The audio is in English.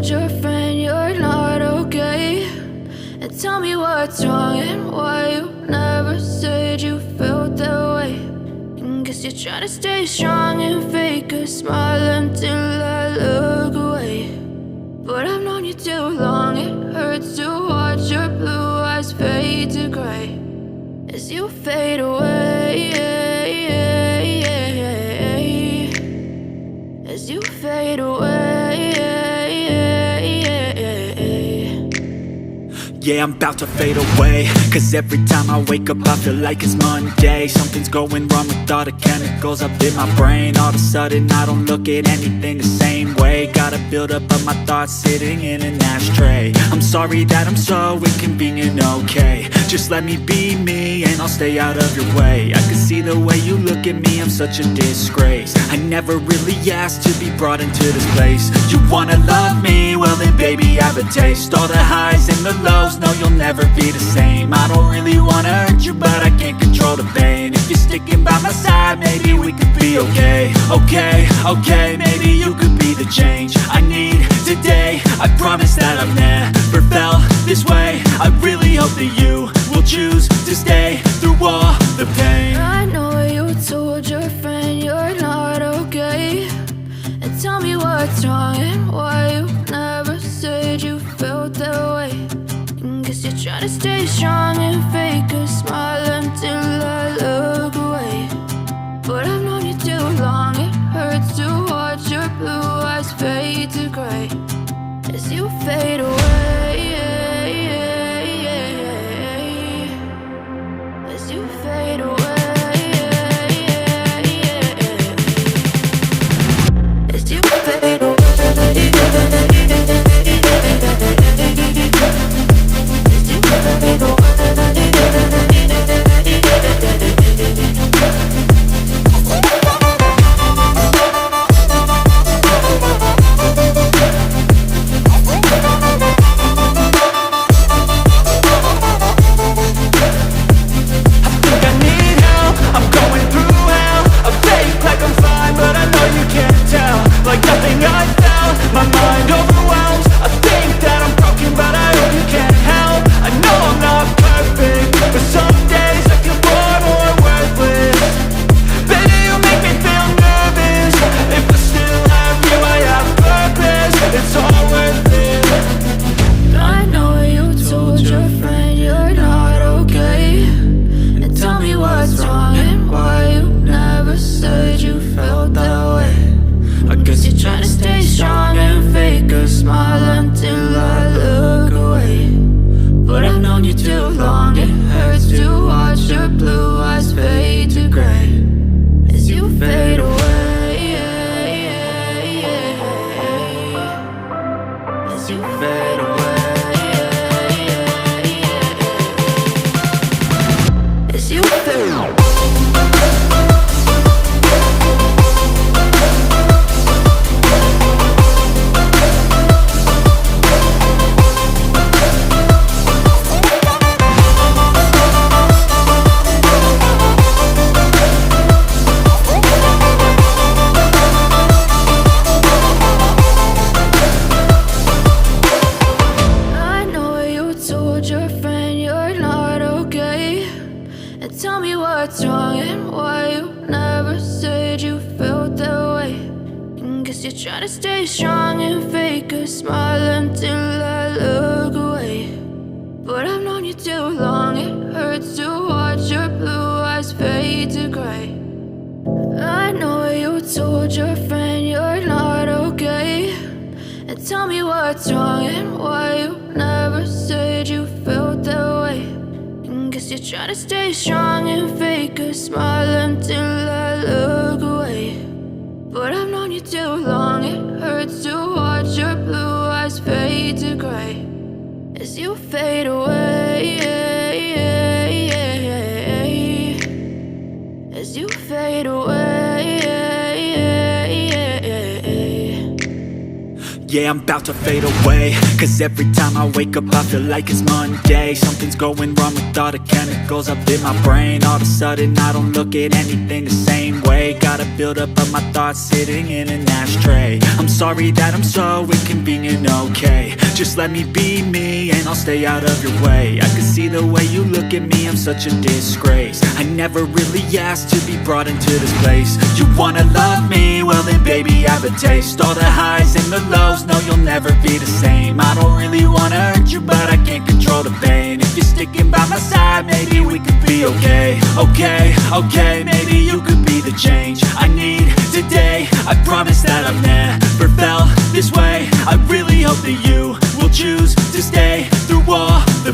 told your friend you're not okay? And tell me what's wrong and why you never said you felt that way. And guess you're trying to stay strong and fake a smile until I look away. But I've known you too long, it hurts to watch your blue eyes fade to gray as you fade away, as you fade away. Yeah, I'm about to fade away, cause every time I wake up I feel like it's Monday. Something's going wrong with all the chemicals up in my brain. All of a sudden I don't look at anything the same way. Got a buildup of my thoughts sitting in an ashtray. I'm sorry that I'm so inconvenient, okay? Just let me be me and I'll stay out of your way. I can see the way you look at me, I'm such a disgrace. I never really asked to be brought into this place. You wanna love me? Well then baby have a taste. All the highs and the lows, no you'll never be the same. I don't really wanna hurt you but I can't control the pain. If you're sticking by my side maybe we could be okay. Okay, maybe you could be the change I need today. I promise that I've never felt this way. I really hope that you will choose to stay through all the pain. I know you told your friend you're not okay. And tell me what's wrong and why you never said you felt that way. And guess you're trying to stay strong and fake a smile until I look away. But I've known you too long, it hurts to watch your blue eyes fade to gray as you fade away, as you fade away, as you fade away. Try to stay strong and fake a smile until I look away. But I've known you too long, it hurts to watch your blue eyes fade to gray as you fade away, as you fade away. Yeah, I'm about to fade away, cause every time I wake up I feel like it's Monday. Something's going wrong with all the chemicals up in my brain. All of a sudden I don't look at anything the same way. Got a buildup of my thoughts sitting in an ashtray. I'm sorry that I'm so inconvenient, okay. Just let me be me and I'll stay out of your way. I can see the way you look at me, I'm such a disgrace. I never really asked to be brought into this place. You wanna love me? Well then baby, have a taste. All the highs and the lows, no, you'll never be the same. I don't really wanna hurt you, but I can't control the pain. If you're sticking by my side, maybe we could be okay. Okay, maybe you could be the change I need today. I promise that I've never felt this way. I really hope that you will choose to stay through all the